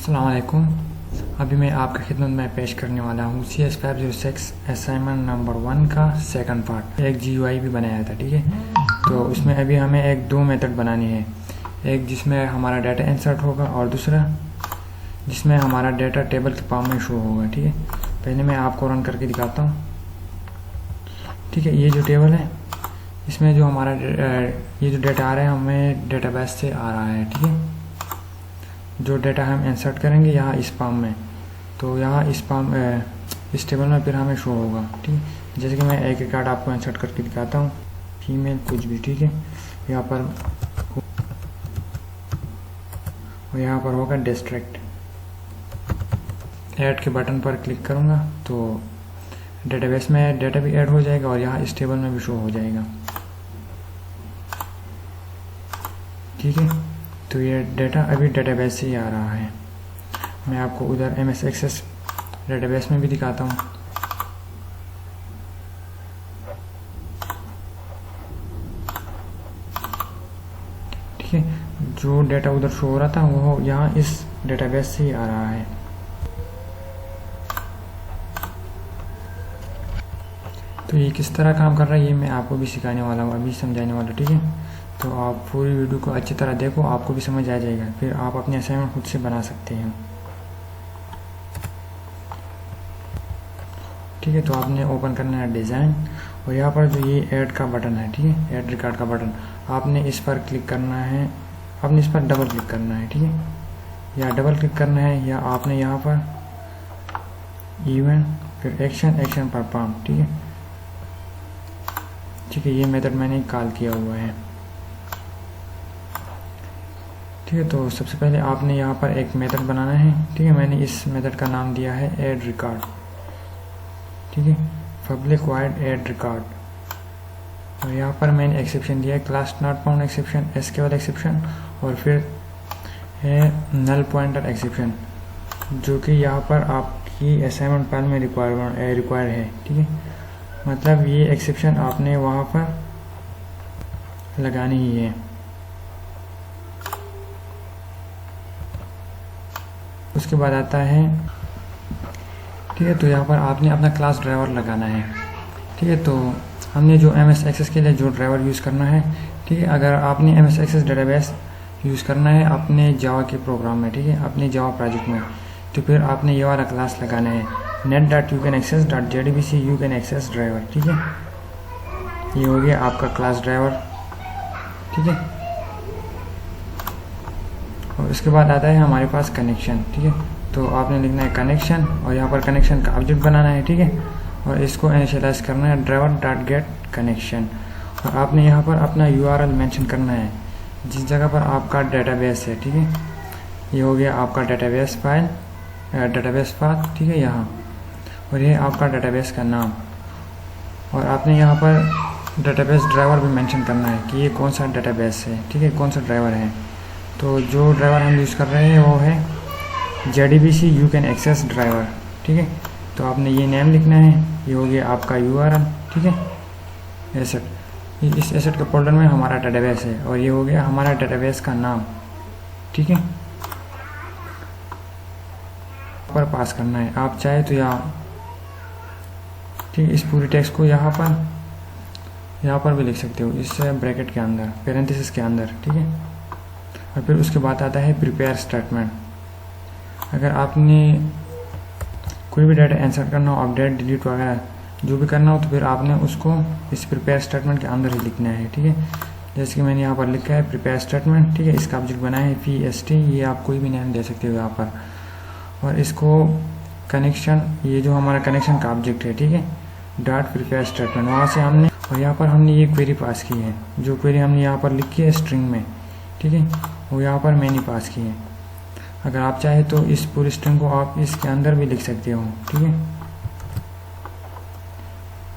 अस्सलाम वालेकुम। अभी मैं आपकी खिदमत में पेश करने वाला हूँ CS506 असाइनमेंट नंबर 1 का सेकंड पार्ट। एक GUI भी बनाया था, ठीक है। तो उसमें अभी हमें एक दो मेथड बनानी है, एक जिसमें हमारा डाटा इंसर्ट होगा और दूसरा जिसमें हमारा डाटा टेबल के फॉर्म में शो होगा, ठीक है। पहले मैं आपको रन करके दिखाता हूँ, ठीक है। ये जो टेबल है इसमें जो हमारा ये जो डाटा आ रहा है हमें डेटाबेस से आ रहा है, ठीक है। जो डाटा हम इंसर्ट करेंगे यहाँ इस फॉर्म में, तो यहाँ इस टेबल में फिर हमें शो होगा, ठीक है। जैसे कि मैं एक रिकॉर्ड आपको इंसर्ट करके दिखाता हूँ, फीमेल कुछ भी, ठीक है। यहाँ पर और यहाँ पर होगा डिस्ट्रिक्ट। ऐड के बटन पर क्लिक करूँगा तो डेटाबेस में डाटा भी ऐड हो जाएगा और यहाँ इस टेबल में भी शो हो जाएगा, ठीक है। तो ये डाटा अभी डेटाबेस से ही आ रहा है। मैं आपको उधर MS Access डेटाबेस में भी दिखाता हूँ, ठीक है। जो डाटा उधर शो हो रहा था वो यहाँ इस डेटाबेस से ही आ रहा है। तो ये किस तरह काम कर रहा है ये मैं आपको भी सिखाने वाला हूँ, अभी समझाने वाला, ठीक है। तो आप पूरी वीडियो को अच्छी तरह देखो, आपको भी समझ आ जाएगा, फिर आप अपने असाइनमेंट खुद से बना सकते हैं, ठीक है। तो आपने ओपन करना है डिज़ाइन और यहाँ पर जो ये ऐड का बटन है, ठीक है, ऐड रिकॉर्ड का बटन, आपने इस पर क्लिक करना है, आपने इस पर डबल क्लिक करना है, ठीक है। या डबल क्लिक करना है या आपने यहाँ पर इवेंट फिर एक्शन परफॉर्म, ठीक है, ठीक है। ये मेथड मैंने कॉल किया हुआ है, ठीक है। तो सबसे पहले आपने यहाँ पर एक मेथड बनाना है, ठीक है। मैंने इस मेथड का नाम दिया है ऐड रिकॉर्ड, ठीक है, पब्लिक वाइड ऐड रिकॉर्ड। और यहाँ पर मैंने एक्सेप्शन दिया है class not found exception, SQL exception और फिर है नल पॉइंटर एक्सेप्शन, जो कि यहाँ पर आपकी असाइनमेंट फाइल में रिक्वायर्ड है, ठीक है। मतलब ये एक्सेप्शन आपने वहाँ पर लगानी ही है। उसके बाद आता है, ठीक है, तो यहाँ पर आपने अपना क्लास ड्राइवर लगाना है, ठीक है। तो हमने जो MS Access के लिए जो ड्राइवर यूज़ करना है, ठीक है। अगर आपने MS Access डेटाबेस यूज़ करना है अपने जावा के प्रोग्राम में, ठीक है, अपने जावा प्रोजेक्ट में, तो फिर आपने ये वाला क्लास लगाना है net.youcanaccess.jdbc ड्राइवर, ठीक है। ये हो गया आपका क्लास ड्राइवर, ठीक है। और उसके बाद आता है हमारे पास कनेक्शन, ठीक है। तो आपने लिखना है कनेक्शन और यहाँ पर कनेक्शन का ऑब्जेक्ट बनाना है, ठीक है। और इसको इनिशियलाइज करना है driver.get कनेक्शन। और आपने यहाँ पर अपना URL मेंशन करना है जिस जगह पर आपका डेटाबेस है, ठीक है। ये हो गया आपका डेटाबेस फाइल, डेटाबेस पाथ, ठीक है, यहाँ। और ये आपका डेटाबेस का नाम। और आपने यहाँ पर डेटाबेस ड्राइवर भी मेंशन करना है कि ये कौन सा डेटाबेस है, ठीक है, कौन सा ड्राइवर है। तो जो ड्राइवर हम यूज़ कर रहे हैं वो है JDBC you can access driver, ठीक है। तो आपने ये नेम लिखना है, ये हो गया आपका URL, ठीक है, एसेट। इस एसेट के फोल्डर में हमारा डेटाबेस है और ये हो गया हमारा डेटाबेस का नाम, ठीक है। पर पास करना है, आप चाहे तो यहाँ, ठीक, इस पूरी टेक्स्ट को यहाँ पर भी लिख सकते हो, इस ब्रैकेट के अंदर, पैरेंथेसिस के अंदर, ठीक है। और फिर उसके बाद आता है प्रिपेयर स्टेटमेंट। अगर आपने कोई भी डाटा इंसर्ट करना हो, अपडेट डिलीट वगैरह जो भी करना हो, तो फिर आपने उसको इस प्रिपेयर स्टेटमेंट के अंदर ही लिखना है, ठीक है। जैसे कि मैंने यहाँ पर लिखा है प्रिपेयर स्टेटमेंट, ठीक है। इसका ऑब्जेक्ट बनाया है PST, ये आप कोई भी नेम दे सकते हो यहाँ पर। और इसको कनेक्शन, ये जो हमारा कनेक्शन का ऑब्जेक्ट है, ठीक है, डॉट प्रिपेयर स्टेटमेंट, वहाँ से हमने, और यहाँ पर हमने ये क्वेरी पास की है, जो क्वेरी हमने यहाँ पर लिखी है स्ट्रिंग में, ठीक है, वो यहाँ पर मैंने पास की है। अगर आप चाहे तो इस पूरी स्ट्रिंग को आप इसके अंदर भी लिख सकते हो, ठीक है।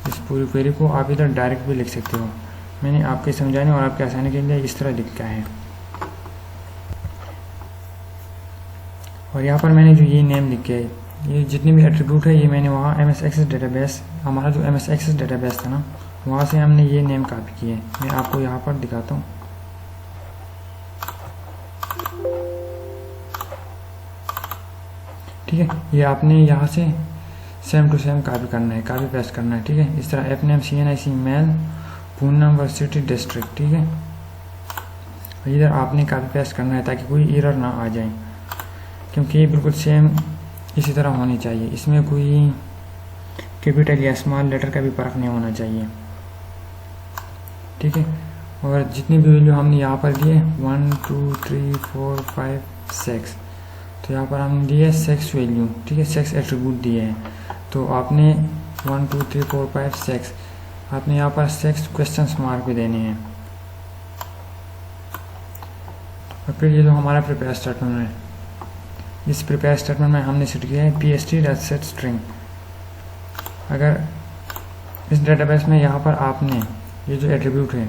इस पूरी क्वेरी को आप इधर डायरेक्ट भी लिख सकते हो। मैंने आपके समझाने और आपके आसानी के लिए इस तरह लिखा है। और यहाँ पर मैंने जो ये नेम लिखे है, ये जितने भी एट्रीब्यूट है, ये मैंने वहाँ MS Access डेटाबेस, हमारा जो MS Access डेटाबेस था ना, वहाँ से हमने ये नेम कॉपी किए। मैं आपको यहाँ पर दिखाता हूँ, ठीक है। ये आपने यहाँ से सेम टू सेम कॉपी करना है, कॉपी पेस्ट करना है, ठीक है। इस तरह app name CNIC mail phone number city district, ठीक है। इधर आपने कॉपी पेस्ट करना है ताकि कोई एरर ना आ जाए, क्योंकि ये बिल्कुल सेम इसी तरह होनी चाहिए, इसमें कोई कैपिटल या स्मॉल लेटर का भी फर्क नहीं होना चाहिए, ठीक है। और जितनी भी वैल्यू हमने यहाँ पर दिए 1 2 3 4 5 6, तो यहाँ पर हमने दिए 6 वैल्यू, ठीक है, 6 एट्रीब्यूट दिए हैं। तो आपने 1 2 3 4 5 6 आपने यहाँ पर 6 क्वेश्चन मार्क भी देने हैं। और फिर ये जो हमारा प्रिपेयर स्टेटमेंट है, इस प्रिपेयर स्टेटमेंट में हमने सेट किया है PST स्ट्रिंग। अगर इस डेटाबेस में यहाँ पर आपने ये जो एट्रीब्यूट है,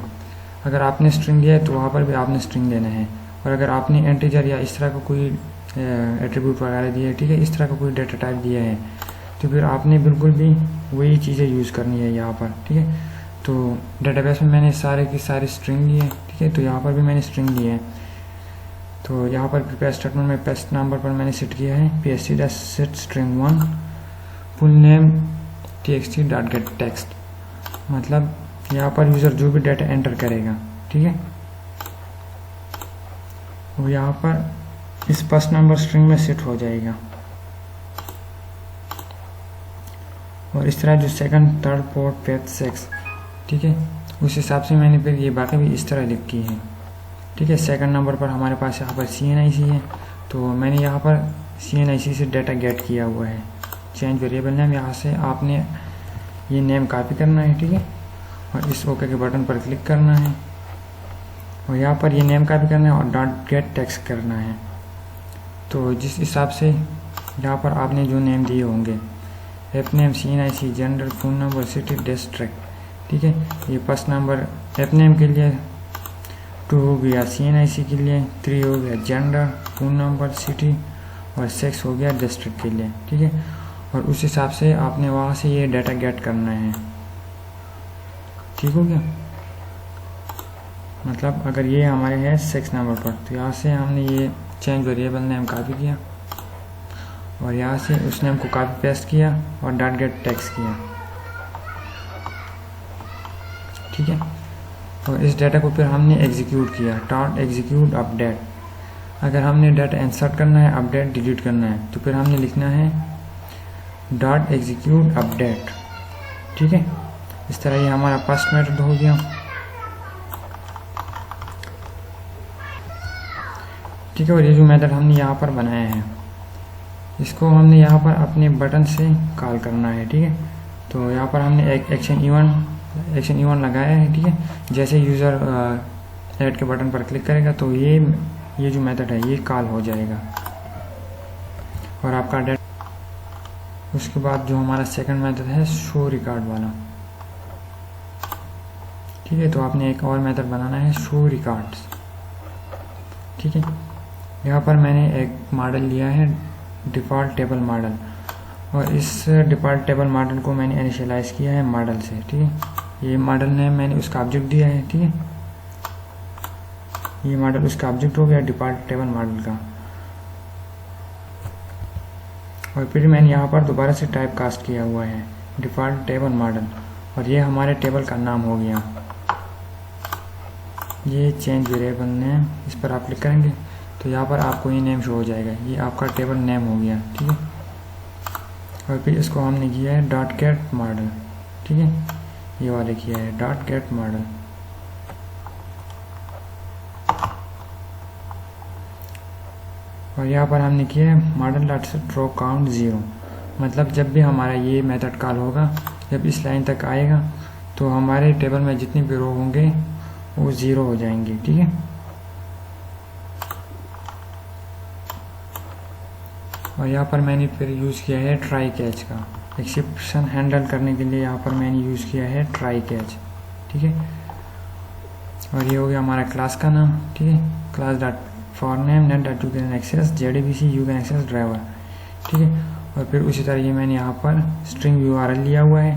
अगर आपने स्ट्रिंग दिया है तो वहाँ पर भी आपने स्ट्रिंग देना है। और अगर आपने इंटीजर या इस तरह का कोई एट्रीब्यूट वगैरह दिया है, ठीक है, इस तरह का कोई डेटा टाइप दिया है, तो फिर आपने बिल्कुल भी वही चीज़ें यूज़ करनी है यहाँ पर, ठीक है। तो डेटाबेस में मैंने सारे की सारी स्ट्रिंग दी है, ठीक है, तो यहाँ पर भी मैंने स्ट्रिंग दी है। तो यहाँ पर प्रिपेयर स्टेटमेंट में पेस्ट नंबर पर मैंने सेट किया है PST string 1 full name txt.getText, मतलब यहाँ पर यूज़र जो भी डाटा एंटर करेगा, ठीक है, वो यहाँ पर इस फर्स्ट नंबर स्ट्रिंग में सेट हो जाएगा। और इस तरह जो second third fourth fifth six, ठीक है, उस हिसाब से मैंने फिर ये बाकी भी इस तरह लिख की है, ठीक है। सेकंड नंबर पर हमारे पास यहाँ पर CNIC है, तो मैंने यहाँ पर CNIC से डाटा गेट किया हुआ है। चेंज वेरिएबल नेम, यहाँ से आपने ये नेम कॉपी करना है, ठीक है, और इस ओके के बटन पर क्लिक करना है और यहाँ पर ये नेम कॉपी करना है और .getText करना है। तो जिस हिसाब से यहाँ पर आपने जो नेम दिए होंगे, app name CNIC gender phone number city district, ठीक है, ये फर्स्ट नंबर ऐप नेम के लिए 2 हो गया, CNIC के लिए 3 हो गया, जेंडर फ़ोन नंबर सिटी और 6 हो गया डिस्ट्रिक्ट के लिए, ठीक है। और उस हिसाब से आपने वहाँ से ये डाटा गेट करना है, ठीक हो गया। मतलब अगर ये हमारे है 6 नंबर पर, तो यहाँ से हमने ये चेंज वेरिएबल नेम कॉपी किया और यहाँ से उस नेम को कॉपी पेस्ट किया और .getText किया, ठीक है। और इस डाटा को फिर हमने एग्जीक्यूट किया, .execute अपडेट। अगर हमने डाटा इंसर्ट करना है, अपडेट डिलीट करना है, तो फिर हमने लिखना है .execute अपडेट, ठीक है। इस तरह ये हमारा फर्स्ट मेथड हो गया, ठीक है। और ये जो मेथड हमने यहाँ पर बनाया है, इसको हमने यहाँ पर अपने बटन से कॉल करना है, ठीक है। तो यहाँ पर हमने एक एक्शन इवन लगाया है, ठीक है। जैसे यूज़र ऐड के बटन पर क्लिक करेगा तो ये जो मेथड है ये कॉल हो जाएगा और आपका डेटा। उसके बाद जो हमारा सेकंड मेथड है शो रिकॉर्ड वाला, ठीक है। तो आपने एक और मेथड बनाना है शो रिकॉर्ड्स, ठीक है। यहाँ पर मैंने एक मॉडल लिया है डिफ़ॉल्ट टेबल मॉडल, और इस डिफ़ॉल्ट टेबल मॉडल को मैंने इनिशियलाइज़ किया है मॉडल से, ठीक है। ये मॉडल नेम मैंने उसका ऑब्जेक्ट दिया है, ठीक है। ये मॉडल उसका ऑब्जेक्ट हो गया डिफ़ॉल्ट टेबल मॉडल का। और फिर मैंने यहाँ पर दोबारा से टाइप कास्ट किया हुआ है डिफ़ॉल्ट टेबल मॉडल, और ये हमारे टेबल का नाम हो गया। ये चेंज वेरिएबल नेम, इस पर आप क्लिक करेंगे तो यहाँ पर आपको ये नेम शो हो जाएगा, ये आपका टेबल नेम हो गया, ठीक है। और फिर इसको हमने किया है .get मॉडल, ठीक है, ये वाले किया है .get मॉडल। और यहाँ पर हमने किया है model.setRowCount 0, मतलब जब भी हमारा ये मेथड कॉल होगा, जब इस लाइन तक आएगा तो हमारे टेबल में जितने भी रो होंगे वो 0 हो जाएंगे, ठीक है। और यहाँ पर मैंने फिर यूज़ किया है ट्राई कैच का, एक्सेप्शन हैंडल करने के लिए यहाँ पर मैंने यूज़ किया है ट्राई कैच, ठीक है। और ये हो गया हमारा क्लास का नाम, ठीक है, class dot for name net dot you can access JDBC you can access driver, ठीक है। और फिर उसी तरह ये मैंने यहाँ पर स्ट्रिंग URL लिया हुआ है,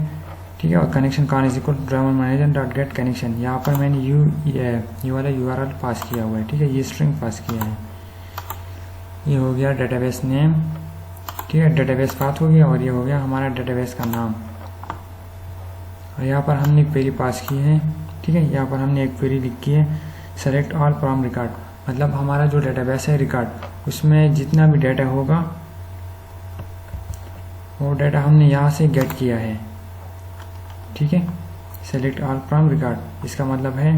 ठीक है। और connection con is equal driver manager dot get connection, यहाँ पर मैंने ये वाला URL पास किया हुआ है, ठीक है, ये स्ट्रिंग पास किया है। ये हो गया डेटाबेस नेम ठीक है, डेटाबेस पाथ हो गया और ये हो गया हमारा डेटाबेस का नाम। और यहाँ पर हमने एक क्वेरी पास की है, ठीक है, यहाँ पर हमने एक क्वेरी लिखी है सेलेक्ट ऑल फ्रॉम रिकॉर्ड, मतलब हमारा जो डेटाबेस है रिकॉर्ड उसमें जितना भी डाटा होगा वो डाटा हमने यहाँ से गेट किया है, ठीक है। सेलेक्ट ऑल फ्रॉम रिकॉर्ड इसका मतलब है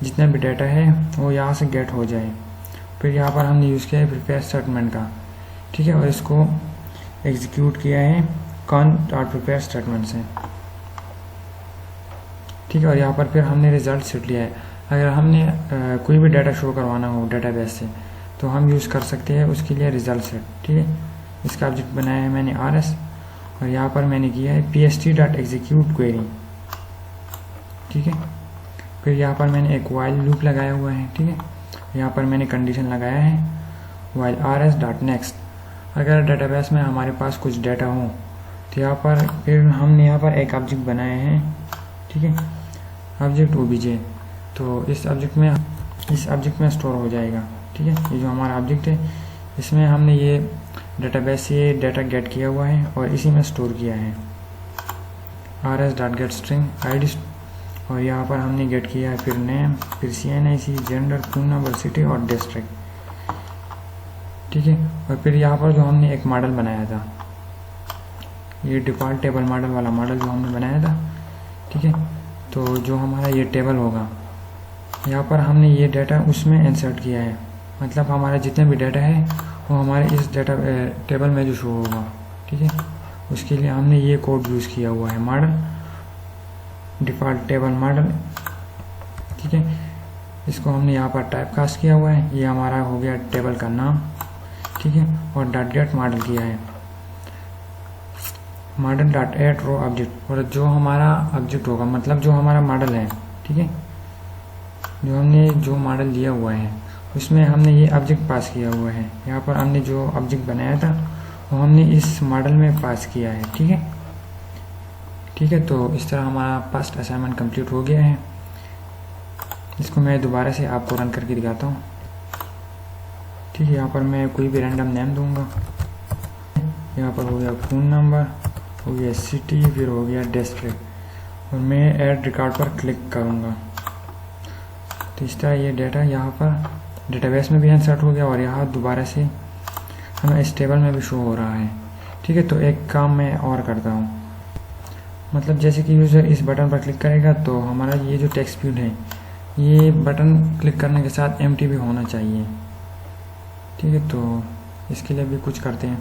जितना भी डाटा है वो यहाँ से गेट हो जाए। फिर यहाँ पर हमने यूज़ किया है प्रिपेयर स्टेटमेंट का, ठीक है, और इसको एग्जीक्यूट किया है con.prepare स्टेटमेंट से, ठीक है। और यहाँ पर फिर हमने रिजल्ट सेट लिया है। अगर हमने कोई भी डाटा शो करवाना हो डेटाबेस से तो हम यूज़ कर सकते हैं उसके लिए रिजल्ट सेट, ठीक है। इसका ऑब्जेक्ट बनाया है मैंने RS और यहाँ पर मैंने किया है pst.execute query, ठीक है। फिर यहाँ पर मैंने एक while लूप लगाया हुआ है, ठीक है। यहाँ पर मैंने कंडीशन लगाया है while rs.next, अगर डेटाबेस में हमारे पास कुछ डाटा हो तो यहाँ पर फिर हमने यहाँ पर एक ऑब्जेक्ट बनाया है, ठीक है, ऑब्जेक्ट obj, तो इस ऑब्जेक्ट में स्टोर हो जाएगा, ठीक है। ये जो हमारा ऑब्जेक्ट है इसमें हमने ये डेटाबेस से डाटा गेट किया हुआ है और इसी में स्टोर किया है rs.getString id, और यहाँ पर हमने गेट किया है फिर नेम, फिर CNIC, gender, phone number, city और डिस्ट्रिक्ट, ठीक है। और फिर यहाँ पर जो हमने एक मॉडल बनाया था, ये डिफ़ॉल्ट टेबल मॉडल वाला मॉडल जो हमने बनाया था, ठीक है, तो जो हमारा ये टेबल होगा यहाँ पर हमने ये डाटा उसमें इंसर्ट किया है, मतलब हमारा जितने भी डाटा है वो हमारे इस डाटा टेबल में जो शो होगा, ठीक है। उसके लिए हमने ये कोड यूज़ किया हुआ है मॉडल डिफ़ॉल्ट टेबल मॉडल, ठीक है। इसको हमने यहाँ पर टाइप कास्ट किया हुआ है, ये हमारा हो गया टेबल का नाम, ठीक है। और .get मॉडल किया है मॉडल .add रो ऑब्जेक्ट, और जो हमारा ऑब्जेक्ट होगा मतलब जो हमारा मॉडल है, ठीक है, जो हमने जो मॉडल दिया हुआ है उसमें हमने ये ऑब्जेक्ट पास किया हुआ है। यहाँ पर हमने जो ऑब्जेक्ट बनाया था वो हमने इस मॉडल में पास किया है, ठीक है, ठीक है। तो इस तरह हमारा फर्स्ट असाइनमेंट कंप्लीट हो गया है। इसको मैं दोबारा से आपको रन करके दिखाता हूँ, ठीक है। यहाँ पर मैं कोई भी रैंडम नेम दूंगा, यहाँ पर हो गया फ़ोन नंबर, हो गया सिटी, फिर हो गया डिस्ट्रिक्ट, और मैं ऐड रिकॉर्ड पर क्लिक करूँगा तो इस तरह ये डाटा यहाँ पर डेटाबेस में भी इंसर्ट हो गया और यहाँ दोबारा से हमें इस टेबल में भी शो हो रहा है, ठीक है। तो एक काम मैं और करता हूँ, मतलब जैसे कि यूज़र इस बटन पर क्लिक करेगा तो हमारा ये जो टेक्स्ट फील्ड है ये बटन क्लिक करने के साथ एम्प्टी भी होना चाहिए, ठीक है। तो इसके लिए भी कुछ करते हैं,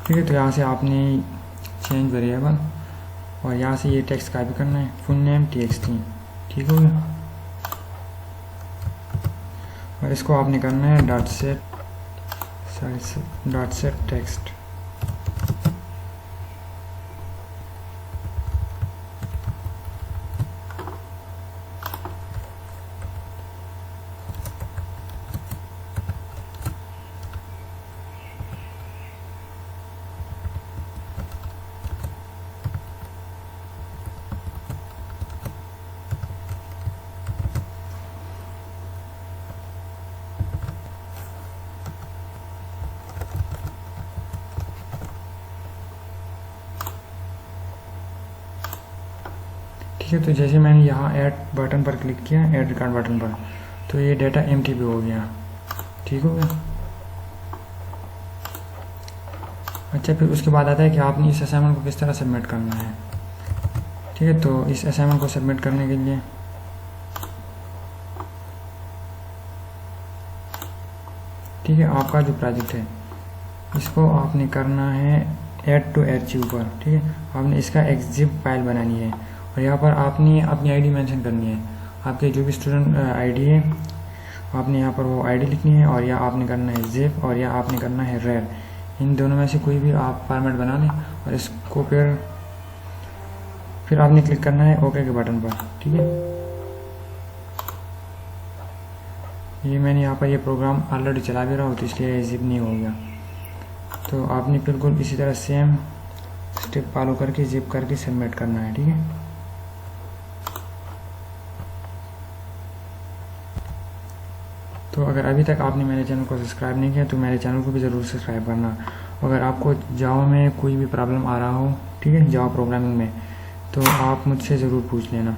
ठीक है। तो यहाँ से आपने चेंज वेरिएबल और यहाँ से ये टेक्स्ट कॉपी करना है फुल नेम txt, ठीक हो गया। और इसको आपने करना है डॉट सेट टेक्स्ट, ठीक है। तो जैसे मैंने यहाँ ऐड बटन पर क्लिक किया, ऐड रिकॉर्ड बटन पर, तो ये डाटा एम्प्टी भी हो गया, ठीक हो गया। अच्छा, फिर उसके बाद आता है कि आपने इस असाइनमेंट को किस तरह सबमिट करना है, ठीक है। तो इस असाइनमेंट को सबमिट करने के लिए ठीक है, आपका जो प्रोजेक्ट है इसको आपने करना है ऐड टू आर्चिव पर, ठीक है। आपने इसका एक जिप फाइल बनानी है और यहाँ पर आपने अपनी आईडी मेंशन करनी है, आपके जो भी स्टूडेंट आईडी है आपने यहाँ पर वो आईडी लिखनी है, और या आपने करना है जिप और या आपने करना है रेर, इन दोनों में से कोई भी आप फॉर्मेट बना लें और इसको फिर आपने क्लिक करना है ओके के बटन पर, ठीक है। ये मैंने यहाँ पर ये प्रोग्राम ऑलरेडी चला भी रहा हूँ तो इसलिए जिप नहीं हो गया। तो आपने बिल्कुल इसी तरह सेम स्टेप फॉलो करके जिप करके सबमिट करना है, ठीक है। तो अगर अभी तक आपने मेरे चैनल को सब्सक्राइब नहीं किया तो मेरे चैनल को भी ज़रूर सब्सक्राइब करना। अगर आपको जावा में कोई भी प्रॉब्लम आ रहा हो, ठीक है, जावा प्रोग्रामिंग में, तो आप मुझसे ज़रूर पूछ लेना।